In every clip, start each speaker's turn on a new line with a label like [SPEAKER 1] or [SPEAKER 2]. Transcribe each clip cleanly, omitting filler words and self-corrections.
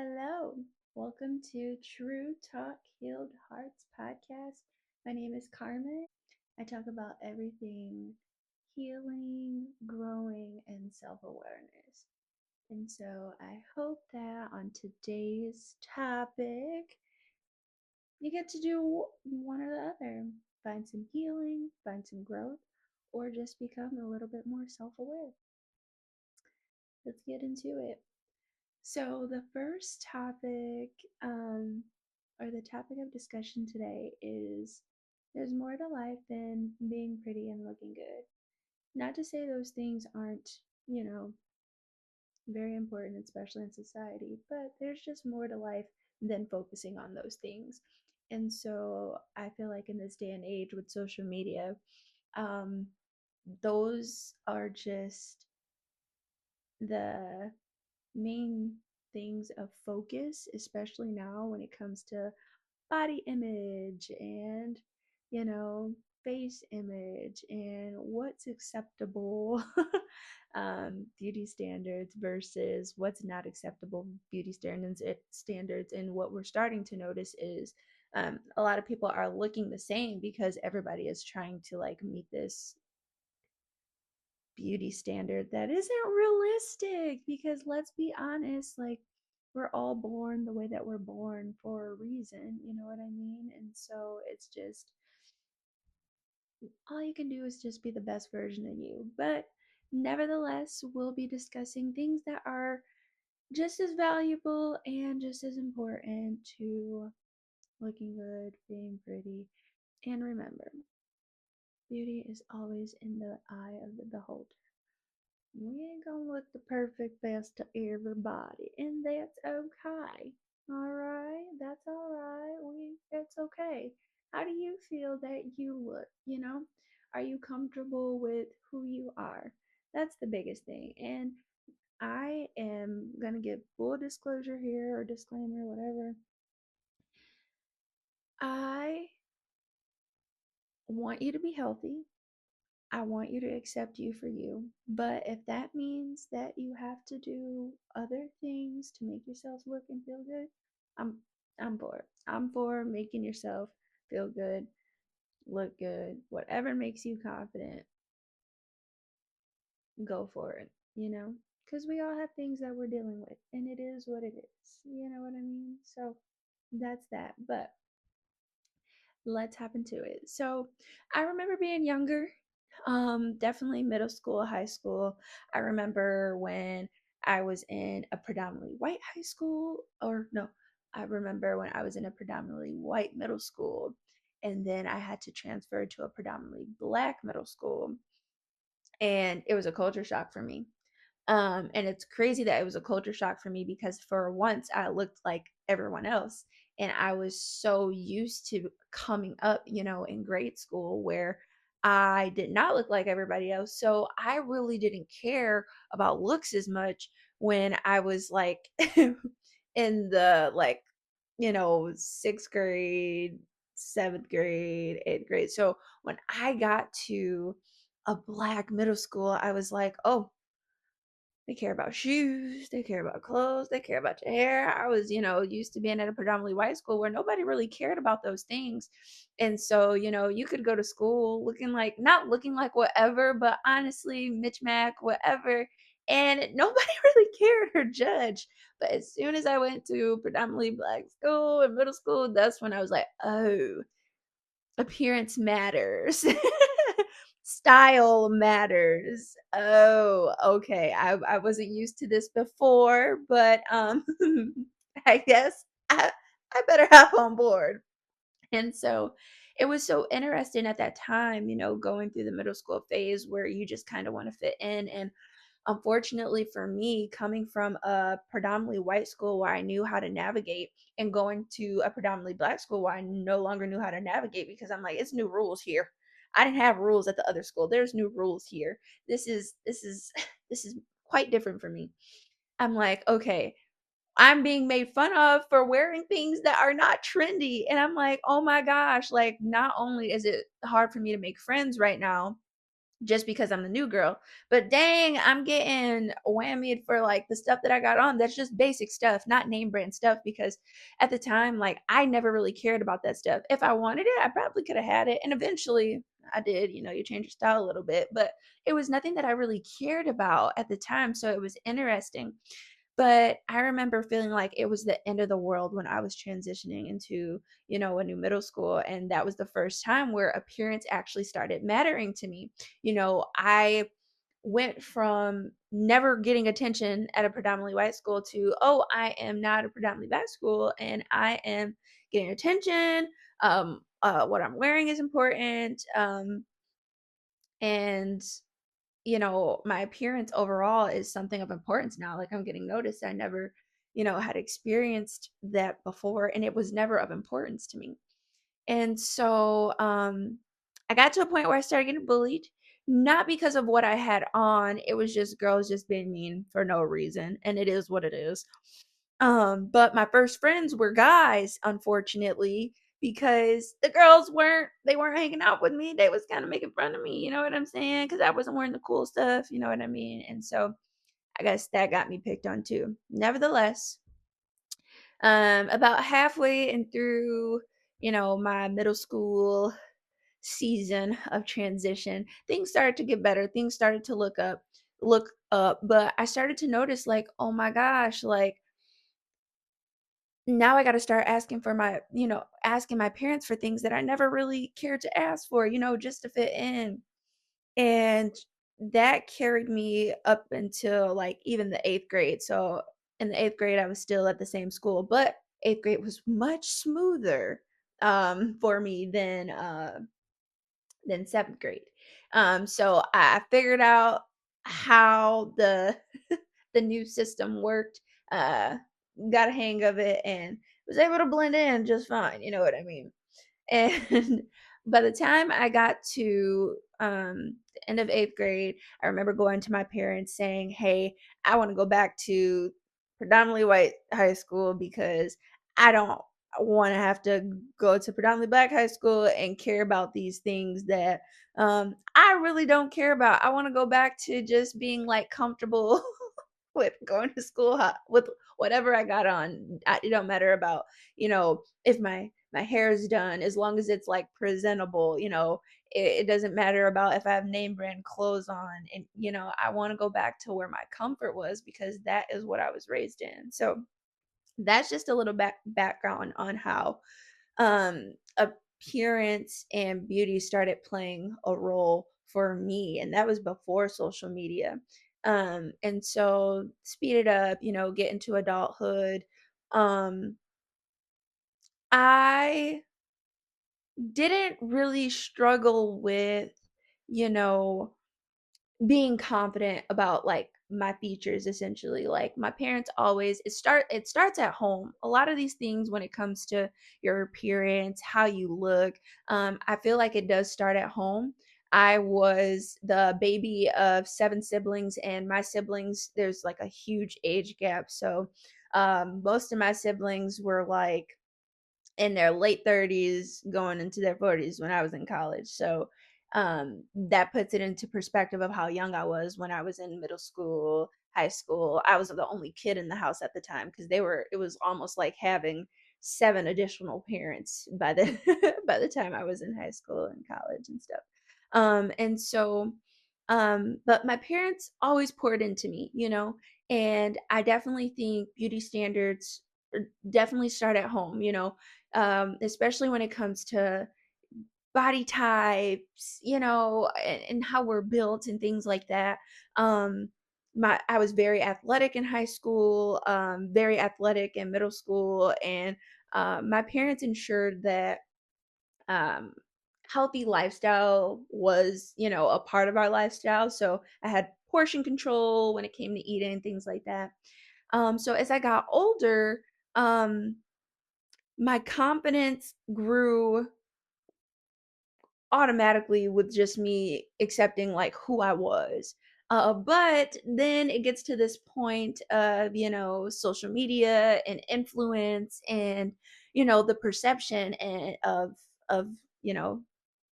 [SPEAKER 1] Hello, welcome to True Talk Healed Hearts podcast. My name is Carmen. I talk about everything healing, growing, and self awareness. And so I hope that on today's topic, you get to do one or the other, find some healing, find some growth, or just become a little bit more self aware. Let's get into it. So, the first topic, or the topic of discussion today is there's more to life than being pretty and looking good. Not to say those things aren't, you know, very important, especially in society, but there's just more to life than focusing on those things. And so, I feel like in this day and age with social media, um, those are just the main things of focus, especially now when it comes to body image and, you know, face image and what's acceptable beauty standards versus what's not acceptable beauty standards. And what we're starting to notice is a lot of people are looking the same because everybody is trying to like meet this beauty standard that isn't realistic because let's be honest, like we're all born the way that we're born for a reason, you know what I mean? And so it's just all you can do is just be the best version of you. But nevertheless, we'll be discussing things that are just as valuable and just as important to looking good, being pretty. And remember, beauty is always in the eye of the beholder. We ain't gonna look the perfect best to everybody, and that's okay. All right, that's all right. It's okay. How do you feel that you look? Are you comfortable with who you are? That's the biggest thing. And I am gonna give full disclosure here or disclaimer, whatever. I want you to be healthy. I want you to accept you for you. But if that means that you have to do other things to make yourself look and feel good, I'm I'm for it. I'm for making yourself feel good, look good, whatever makes you confident, go for it, you know? Because we all have things that we're dealing with, and it is what it is. You know what I mean? So that's that. But let's hop into it. So I remember being younger, definitely middle school, high school. I remember when I was in a predominantly white high school, or no, I remember when I was in a predominantly white middle school, and then I had to transfer to a predominantly black middle school, and it was a culture shock for me. And it's crazy that it was a culture shock for me because for once I looked like everyone else. And I was so used to coming up, in grade school where I did not look like everybody else. So I really didn't care about looks as much when I was like in the sixth grade, seventh grade, eighth grade. So when I got to a black middle school, I was like, oh, they care about shoes, they care about clothes, they care about your hair. I was, used to being at a predominantly white school where nobody really cared about those things. And so, you could go to school looking like, not looking like whatever, but honestly, Mitch Mac, whatever. And nobody really cared or judged. But as soon as I went to predominantly black school and middle school, that's when I was like, oh, appearance matters. Style matters. Oh, okay. I wasn't used to this before, but I guess I better hop on board. And so it was so interesting at that time, going through the middle school phase where you just kind of want to fit in. And unfortunately for me, coming from a predominantly white school where I knew how to navigate and going to a predominantly black school where I no longer knew how to navigate because I'm like, it's new rules here. I didn't have rules at the other school. There's new rules here. This is this is quite different for me. I'm like, okay, I'm being made fun of for wearing things that are not trendy. And I'm like, oh my gosh, like not only is it hard for me to make friends right now, just because I'm the new girl. But dang, I'm getting whammied for like the stuff that I got on. That's just basic stuff, not name brand stuff. Because at the time, like I never really cared about that stuff. If I wanted it, I probably could have had it. And eventually I did, you change your style a little bit, but it was nothing that I really cared about at the time. So it was interesting. But I remember feeling like it was the end of the world when I was transitioning into, a new middle school. And that was the first time where appearance actually started mattering to me. I went from never getting attention at a predominantly white school to, oh, I am now at a predominantly black school and I am getting attention. What I'm wearing is important. And my appearance overall is something of importance now. Like I'm getting noticed. I never, had experienced that before, and it was never of importance to me. And so I got to a point where I started getting bullied, not because of what I had on. It was just girls just being mean for no reason, and it is what it is. But my first friends were guys, unfortunately, because the girls weren't hanging out with me. They was kind of making fun of me, you know what I'm saying? Because I wasn't wearing the cool stuff, you know what I mean? And so I guess that got me picked on too. Nevertheless, about halfway and through, my middle school season of transition, things started to get better. Things started to look up, but I started to notice like, oh my gosh, like now I gotta start asking my parents for things that I never really cared to ask for, just to fit in. And that carried me up until like even the 8th grade. So in the 8th grade, I was still at the same school, but 8th grade was much smoother for me than 7th grade. So I figured out how the the new system worked, uh, got a hang of it, and was able to blend in just fine. You know what I mean? And by the time I got to the end of 8th grade, I remember going to my parents saying, "Hey, I want to go back to predominantly white high school because I don't want to have to go to predominantly black high school and care about these things that I really don't care about. I want to go back to just being like comfortable with going to school with whatever I got on. It don't matter about, if my hair is done as long as it's like presentable, it doesn't matter about if I have name brand clothes on. And I want to go back to where my comfort was because that is what I was raised in. So that's just a little background on how appearance and beauty started playing a role for me, and that was before social media. And so speed it up, get into adulthood. um I didn't really struggle with, you know being confident about like my features. Essentially, like my parents always, it starts at home. A lot of these things when it comes to your appearance, how you look, I feel like it does start at home. I was the baby of 7 siblings, and my siblings, there's like a huge age gap. So most of my siblings were like in their late 30s going into their 40s when I was in college. So that puts it into perspective of how young I was when I was in middle school, high school. I was the only kid in the house at the time because it was almost like having 7 additional parents by the by the time I was in high school and college and stuff. And so but my parents always poured into me, and I definitely think beauty standards definitely start at home, especially when it comes to body types, and how we're built and things like that. I was very athletic in high school, very athletic in middle school, and my parents ensured that um, healthy lifestyle was, a part of our lifestyle. So I had portion control when it came to eating, things like that. So as I got older, um, my confidence grew automatically with just me accepting like who I was. But then it gets to this point of, social media and influence and, the perception and of, you know,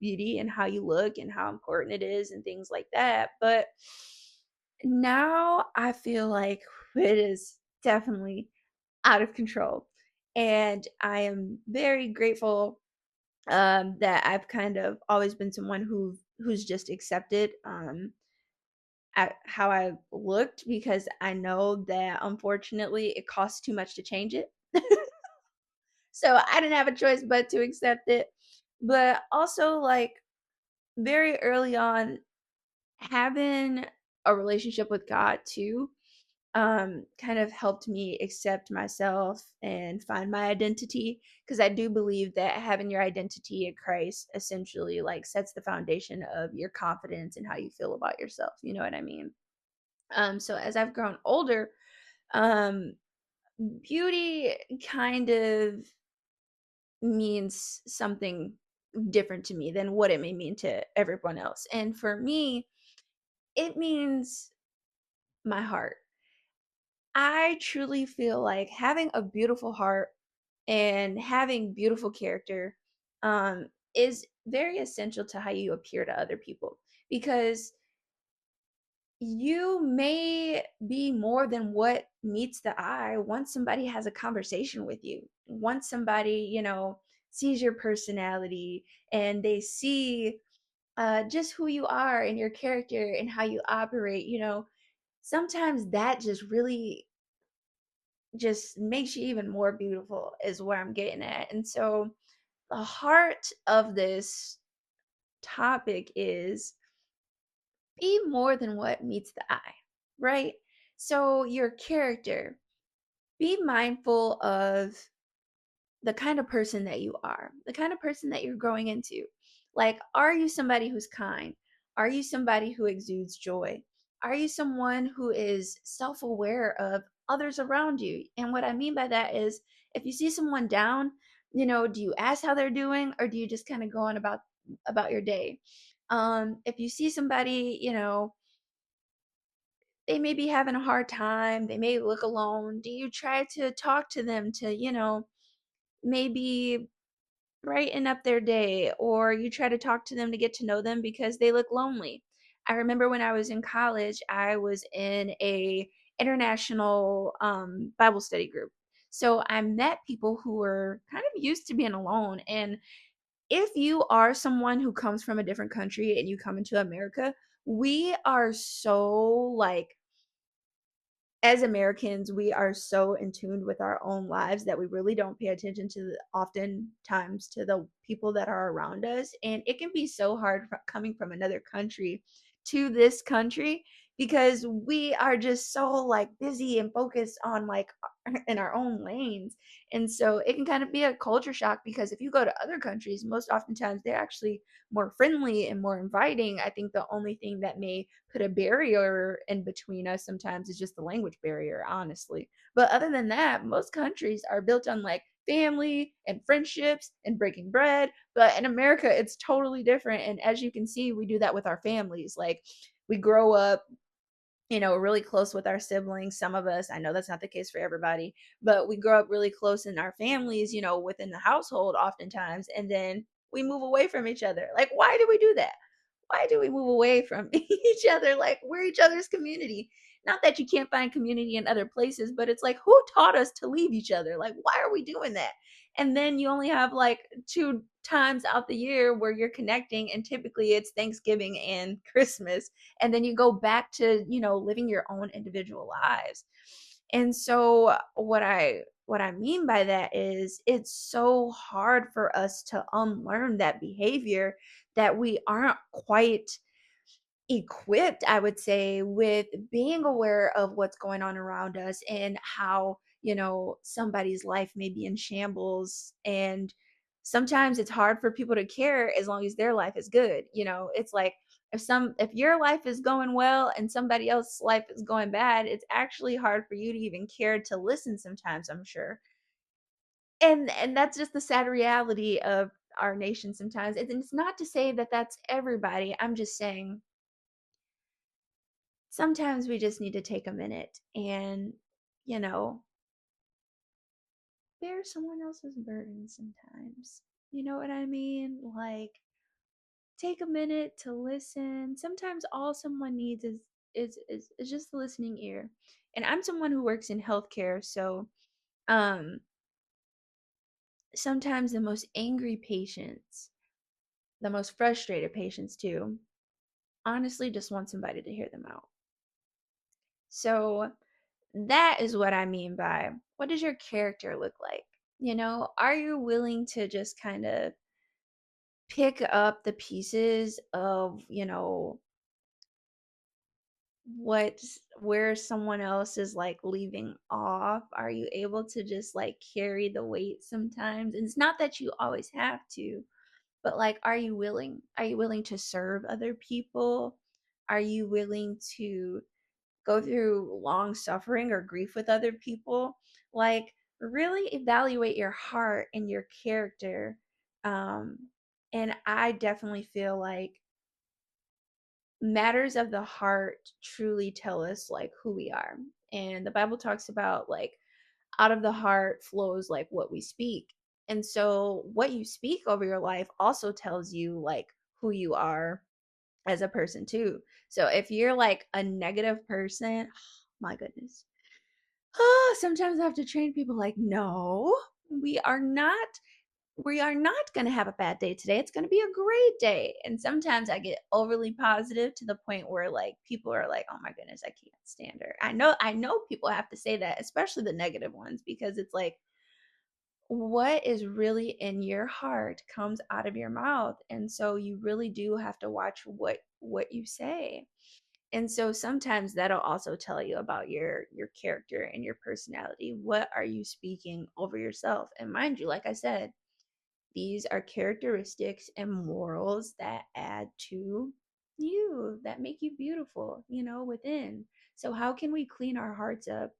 [SPEAKER 1] beauty and how you look and how important it is and things like that. But now I feel like it is definitely out of control. And I am very grateful that I've kind of always been someone who's just accepted how I looked, because I know that unfortunately it costs too much to change it. So I didn't have a choice but to accept it. But also, like, very early on, having a relationship with God too kind of helped me accept myself and find my identity, because I do believe that having your identity in Christ essentially like sets the foundation of your confidence and how you feel about yourself. You know what I mean? So as I've grown older, um, beauty kind of means something different to me than what it may mean to everyone else. And for me, it means my heart. I truly feel like having a beautiful heart and having beautiful character is very essential to how you appear to other people, because you may be more than what meets the eye once somebody has a conversation with you. Once somebody, sees your personality and they see just who you are and your character and how you operate, sometimes that just really just makes you even more beautiful, is where I'm getting at. And so the heart of this topic is be more than what meets the eye, right? So your character, be mindful of the kind of person that you are, the kind of person that you're growing into. Like, are you somebody who's kind? Are you somebody who exudes joy? Are you someone who is self aware of others around you? And what I mean by that is, if you see someone down, do you ask how they're doing, or do you just kind of go on about your day? If you see somebody, they may be having a hard time, they may look alone, do you try to talk to them to, maybe brighten up their day, or you try to talk to them to get to know them because they look lonely? I remember when I was in college, I was in a international Bible study group. So I met people who were kind of used to being alone. And if you are someone who comes from a different country and you come into America, we are so like, as Americans, we are so in tune with our own lives that we really don't pay attention to oftentimes to the people that are around us. And it can be so hard coming from another country to this country, because we are just so like busy and focused on like in our own lanes. And so it can kind of be a culture shock, because if you go to other countries, most oftentimes they're actually more friendly and more inviting. I think the only thing that may put a barrier in between us sometimes is just the language barrier, honestly. But other than that, most countries are built on like family and friendships and breaking bread. But in America, it's totally different. And as you can see, we do that with our families. Like, we grow up, really close with our siblings. Some of us, I know that's not the case for everybody, but we grow up really close in our families, within the household oftentimes. And then we move away from each other. Like, why do we do that? Why do we move away from each other? Like, we're each other's community. Not that you can't find community in other places, but it's like, who taught us to leave each other? Like, why are we doing that? And then you only have like two times out the year where you're connecting, and typically it's Thanksgiving and Christmas. And then you go back to, living your own individual lives. And so what I mean by that is, it's so hard for us to unlearn that behavior, that we aren't quite equipped, I would say, with being aware of what's going on around us, and how, somebody's life may be in shambles. And sometimes it's hard for people to care as long as their life is good. It's like, if your life is going well and somebody else's life is going bad, it's actually hard for you to even care to listen sometimes, I'm sure. And that's just the sad reality of our nation sometimes. It's not to say that that's everybody. I'm just saying sometimes we just need to take a minute and, you know, bear someone else's burden sometimes. You know what I mean? Like, take a minute to listen. Sometimes all someone needs is just a listening ear. And I'm someone who works in healthcare, so um sometimes the most angry patients, the most frustrated patients too, honestly just want somebody to hear them out. So that is what I mean by, what does your character look like? Are you willing to just kind of pick up the pieces of, what where someone else is like leaving off? Are you able to just like carry the weight sometimes? And it's not that you always have to, but like, are you willing? Are you willing to serve other people? Are you willing to go through long suffering or grief with other people? Like, really evaluate your heart and your character. Um, and I definitely feel like matters of the heart truly tell us like who we are. And the Bible talks about like out of the heart flows like what we speak. And so what you speak over your life also tells you like who you are as a person too. So if you're like a negative person, my goodness. Sometimes I have to train people like, no, we are not going to have a bad day today. It's going to be a great day. And sometimes I get overly positive to the point where like people are like, "Oh my goodness, I can't stand her." I know people have to say that, especially the negative ones, because it's like what is really in your heart comes out of your mouth. And so you really do have to watch what you say. And so sometimes that'll also tell you about your character and your personality. What are you speaking over yourself? And mind you, like I said, these are characteristics and morals that add to you, that make you beautiful, within. So, how can we clean our hearts up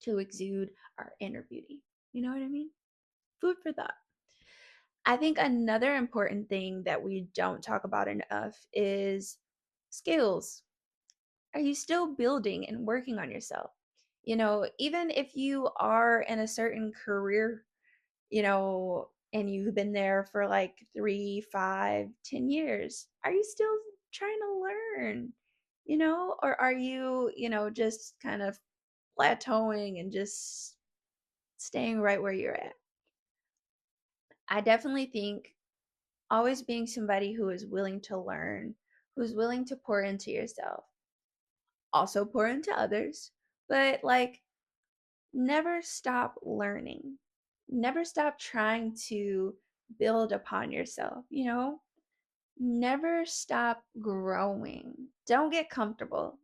[SPEAKER 1] to exude our inner beauty? You know what I mean? Food for thought. I think another important thing that we don't talk about enough is skills. Are you still building and working on yourself? Even if you are in a certain career, and you've been there for like 3, 5, 10 years, are you still trying to learn? Or are you, just kind of plateauing and just staying right where you're at? I definitely think always being somebody who is willing to learn, who's willing to pour into yourself, also pour into others, but like never stop learning. Never stop trying to build upon yourself, Never stop growing. Don't get comfortable.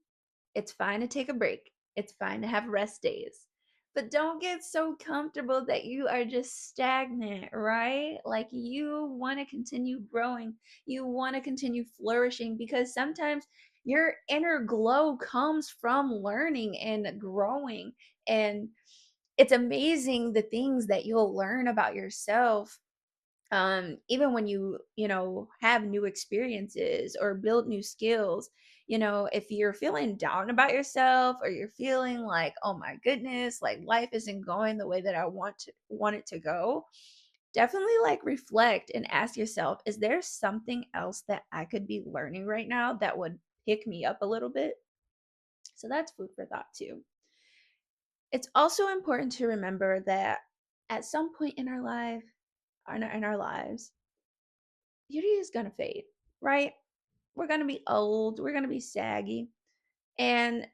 [SPEAKER 1] It's fine to take a break. It's fine to have rest days. But don't get so comfortable that you are just stagnant, right? Like you want to continue growing. You want to continue flourishing because sometimes your inner glow comes from learning and growing. And it's amazing the things that you'll learn about yourself, even when you have new experiences or build new skills. If you're feeling down about yourself, or you're feeling like, oh my goodness, like life isn't going the way that I want it to go, definitely like reflect and ask yourself, is there something else that I could be learning right now that would pick me up a little bit? So that's food for thought too. It's also important to remember that at some point in our life, in our lives, beauty is going to fade, right? We're going to be old, we're going to be saggy. And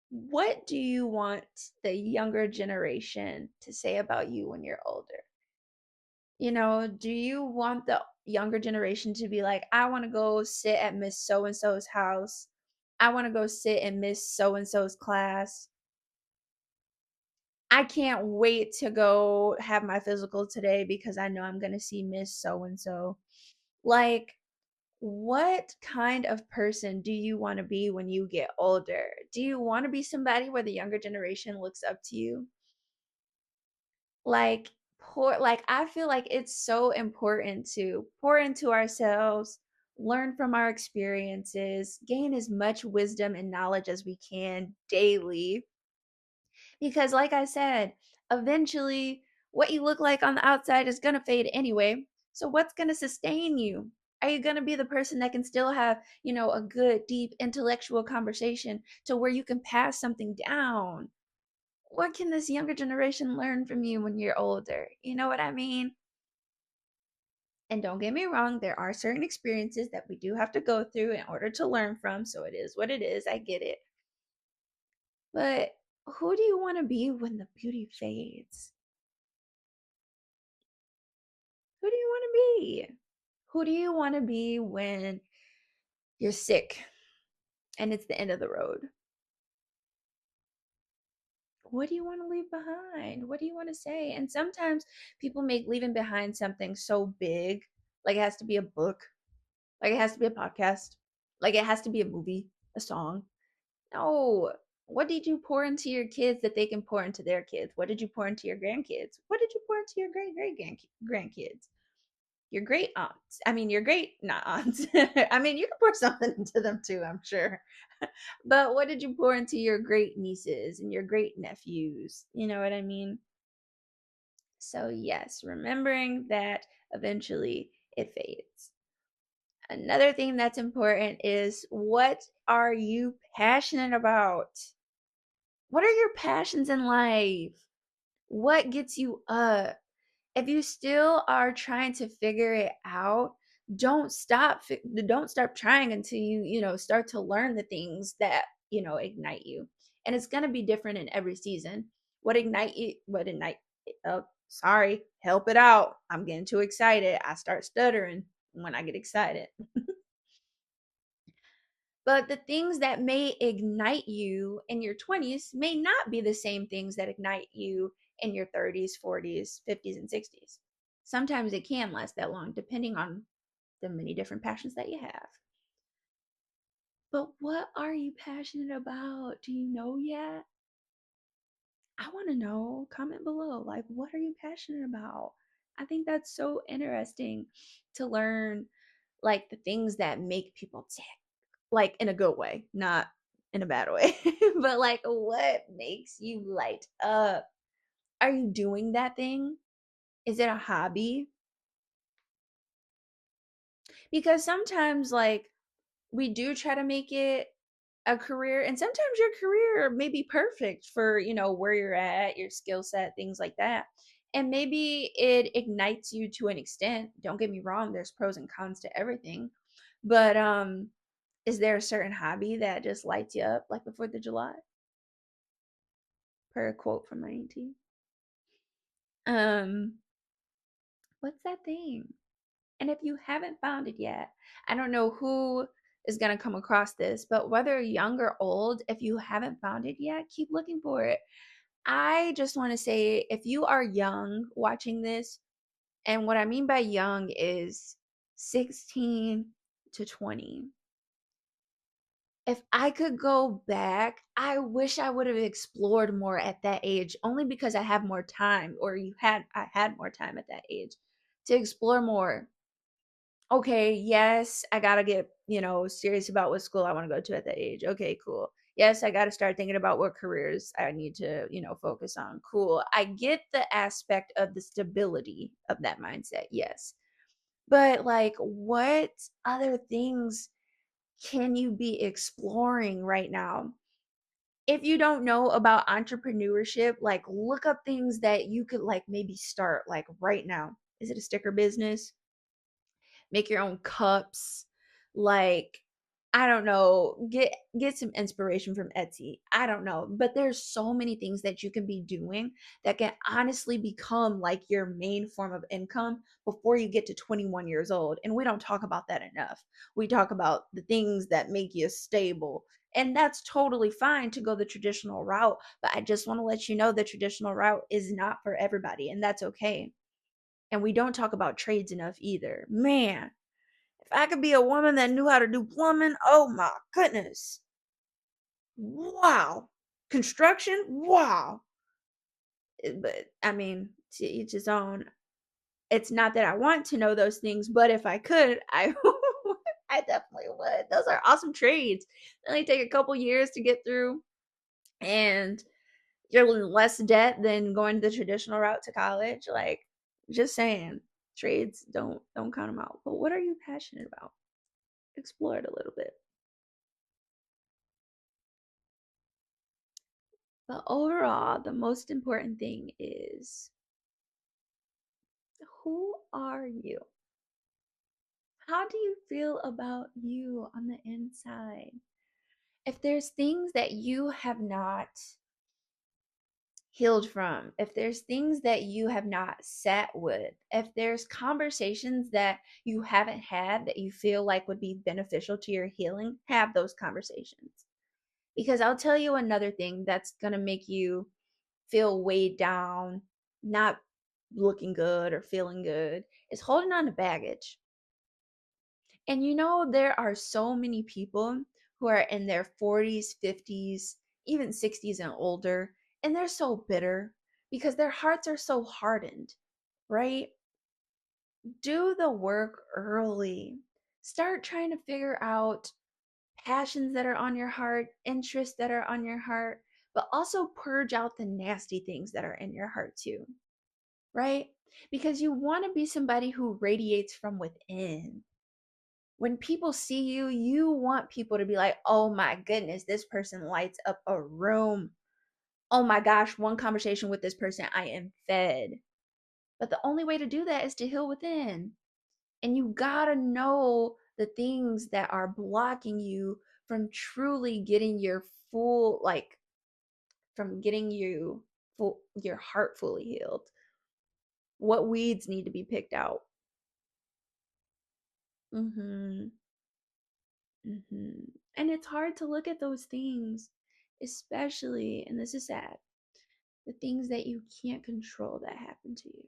[SPEAKER 1] what do you want the younger generation to say about you when you're older? Do you want the younger generation to be like, I want to go sit at Miss So and so's house? I want to go sit in Miss So and so's class. I can't wait to go have my physical today because I know I'm going to see Miss So and so. Like, what kind of person do you want to be when you get older? Do you want to be somebody where the younger generation looks up to you? Like, I feel like it's so important to pour into ourselves, learn from our experiences, gain as much wisdom and knowledge as we can daily. Because, like I said, eventually what you look like on the outside is going to fade anyway. So what's going to sustain you? Are you going to be the person that can still have, a good, deep intellectual conversation to where you can pass something down? What can this younger generation learn from you when you're older? You know what I mean? And don't get me wrong, there are certain experiences that we do have to go through in order to learn from. So it is what it is. I get it. But who do you want to be when the beauty fades? Who do you want to be? Who do you want to be when you're sick and it's the end of the road? What do you want to leave behind? What do you want to say? And sometimes people make leaving behind something so big, like it has to be a book, like it has to be a podcast, like it has to be a movie, a song. No. What did you pour into your kids that they can pour into their kids? What did you pour into your grandkids? What did you pour into your great grandkids? Your great aunts. I mean, your great not aunts. I mean, you can pour something into them too, I'm sure. But what did you pour into your great nieces and your great nephews? You know what I mean? So, yes, remembering that eventually it fades. Another thing that's important is, what are you passionate about? What are your passions in life? What gets you up? If you still are trying to figure it out, don't stop trying until you start to learn the things that ignite you. And it's going to be different in every season. What ignite oh, sorry, help it out. I'm getting too excited. I start stuttering when I get excited. But the things that may ignite you in your 20s may not be the same things that ignite you in your 30s, 40s, 50s, and 60s. Sometimes it can last that long, depending on the many different passions that you have. But what are you passionate about? Do you know yet? I want to know. Comment below. Like, what are you passionate about? I think that's so interesting to learn, like, the things that make people tick, like in a good way, not in a bad way, but like, what makes you light up? Are you doing that thing? Is it a hobby? Because sometimes, like, we do try to make it a career, and sometimes your career may be perfect for where you're at, your skill set, things like that. And maybe it ignites you to an extent. Don't get me wrong, there's pros and cons to everything. But is there a certain hobby that just lights you up, like the 4th of July, per a quote from my auntie? um what's that thing? And if you haven't found it yet, I don't know who is going to come across this, but whether young or old, if you haven't found it yet, keep looking for it. I just want to say, if you are young watching this, and what I mean by young is 16 to 20. If I could go back, I wish I would have explored more at that age, only because I have more time, or I had more time at that age to explore more. Okay, yes, I gotta get, serious about what school I want to go to at that age. Okay, cool. Yes, I gotta start thinking about what careers I need to, focus on. Cool. I get the aspect of the stability of that mindset. Yes. But like, what other things can you be exploring right now? If you don't know about entrepreneurship, like, look up things that you could like maybe start like right now. Is it a sticker business? Make your own cups, like, I don't know, get some inspiration from Etsy. I don't know, but there's so many things that you can be doing that can honestly become like your main form of income before you get to 21 years old. And we don't talk about that enough. We talk about the things that make you stable. And that's totally fine to go the traditional route, but I just want to let you know the traditional route is not for everybody, and that's okay. And we don't talk about trades enough either. Man, if I could be a woman that knew how to do plumbing, oh my goodness. Wow. Construction, wow. But I mean, to each his own. It's not that I want to know those things, but if I could, I I definitely would. Those are awesome trades. They only take a couple years to get through, and you're in less debt than going the traditional route to college. Like, just saying. Trades, don't count them out. But what are you passionate about? Explore it a little bit. But overall, the most important thing is, who are you? How do you feel about you on the inside? If there's things that you have not healed from, if there's things that you have not sat with, if there's conversations that you haven't had that you feel like would be beneficial to your healing, have those conversations. Because I'll tell you another thing that's going to make you feel weighed down, not looking good or feeling good, is holding on to baggage. And there are so many people who are in their 40s, 50s, even 60s and older, and they're so bitter because their hearts are so hardened, right? Do the work early. Start trying to figure out passions that are on your heart, interests that are on your heart, but also purge out the nasty things that are in your heart too, right? Because you want to be somebody who radiates from within. When people see you, you want people to be like, oh my goodness, this person lights up a room. Oh my gosh, one conversation with this person, I am fed. But the only way to do that is to heal within. And you gotta know the things that are blocking you from truly getting your full, like, from getting your heart fully healed. What weeds need to be picked out. Mm-hmm. Mm-hmm. And it's hard to look at those things, especially, and this is sad, the things that you can't control that happen to you.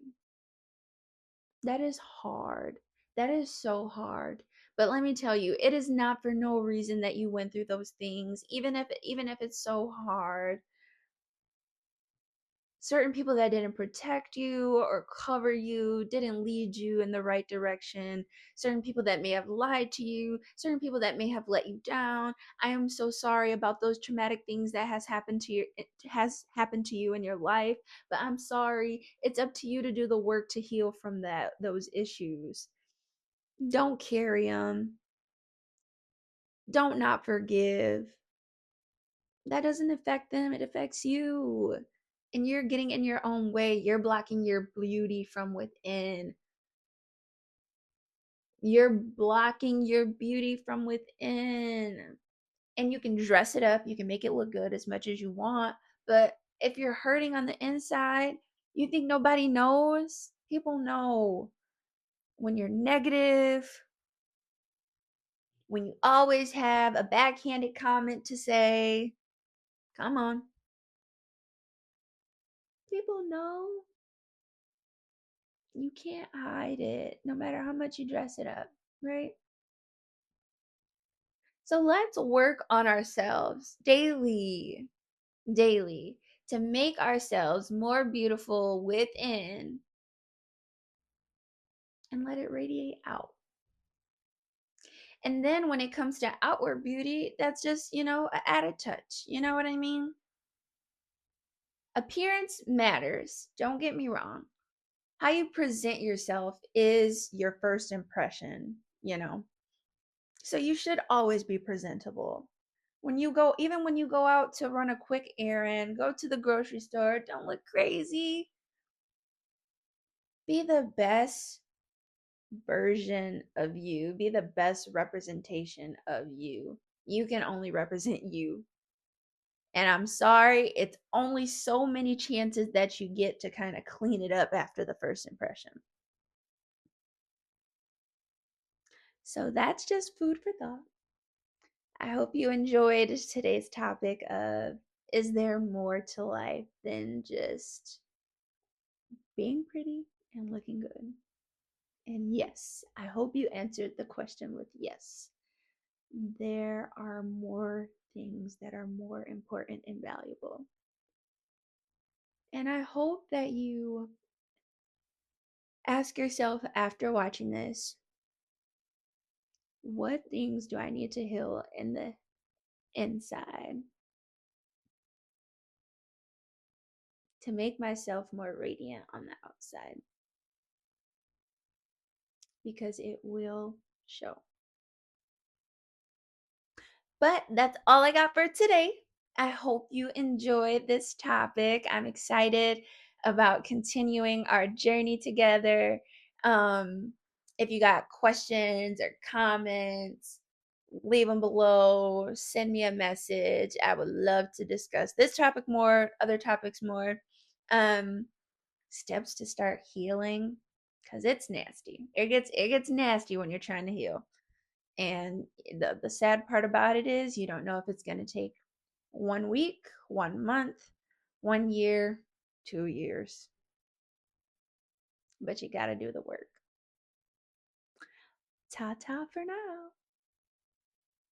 [SPEAKER 1] That is hard. That is so hard. But let me tell you, it is not for no reason that you went through those things, even if it's so hard. Certain people that didn't protect you or cover you, didn't lead you in the right direction, certain people that may have lied to you, certain people that may have let you down. I am so sorry about those traumatic things that has happened to you in your life, but I'm sorry. It's up to you to do the work to heal from those issues. Don't carry them. Don't not forgive. That doesn't affect them, it affects you. And you're getting in your own way. You're blocking your beauty from within. You're blocking your beauty from within. And you can dress it up, you can make it look good as much as you want. But if you're hurting on the inside, you think nobody knows? People know. When you're negative, when you always have a backhanded comment to say, come on, people know. You can't hide it, no matter how much you dress it up, right? So let's work on ourselves daily, daily, to make ourselves more beautiful within and let it radiate out. And then when it comes to outward beauty, that's just, an added touch. You know what I mean? Appearance matters. Don't get me wrong. How you present yourself is your first impression. So you should always be presentable. Even when you go out to run a quick errand, go to the grocery store, don't look crazy. Be the best version of you, be the best representation of you. You can only represent you. And I'm sorry, it's only so many chances that you get to kind of clean it up after the first impression. So that's just food for thought. I hope you enjoyed today's topic of, is there more to life than just being pretty and looking good? And yes, I hope you answered the question with yes. There are more things that are more important and valuable. And I hope that you ask yourself after watching this, what things do I need to heal in the inside to make myself more radiant on the outside? because it will show. But that's all I got for today. I hope you enjoyed this topic. I'm excited about continuing our journey together. Um, if you got questions or comments, leave them below. Send me a message. I would love to discuss this topic more, other topics more. Um, Steps to start healing, because it's nasty. It gets nasty when you're trying to heal. And the sad part about it is you don't know if it's going to take 1 week, 1 month, 1 year, 2 years, but you got to do the work. Ta ta for now.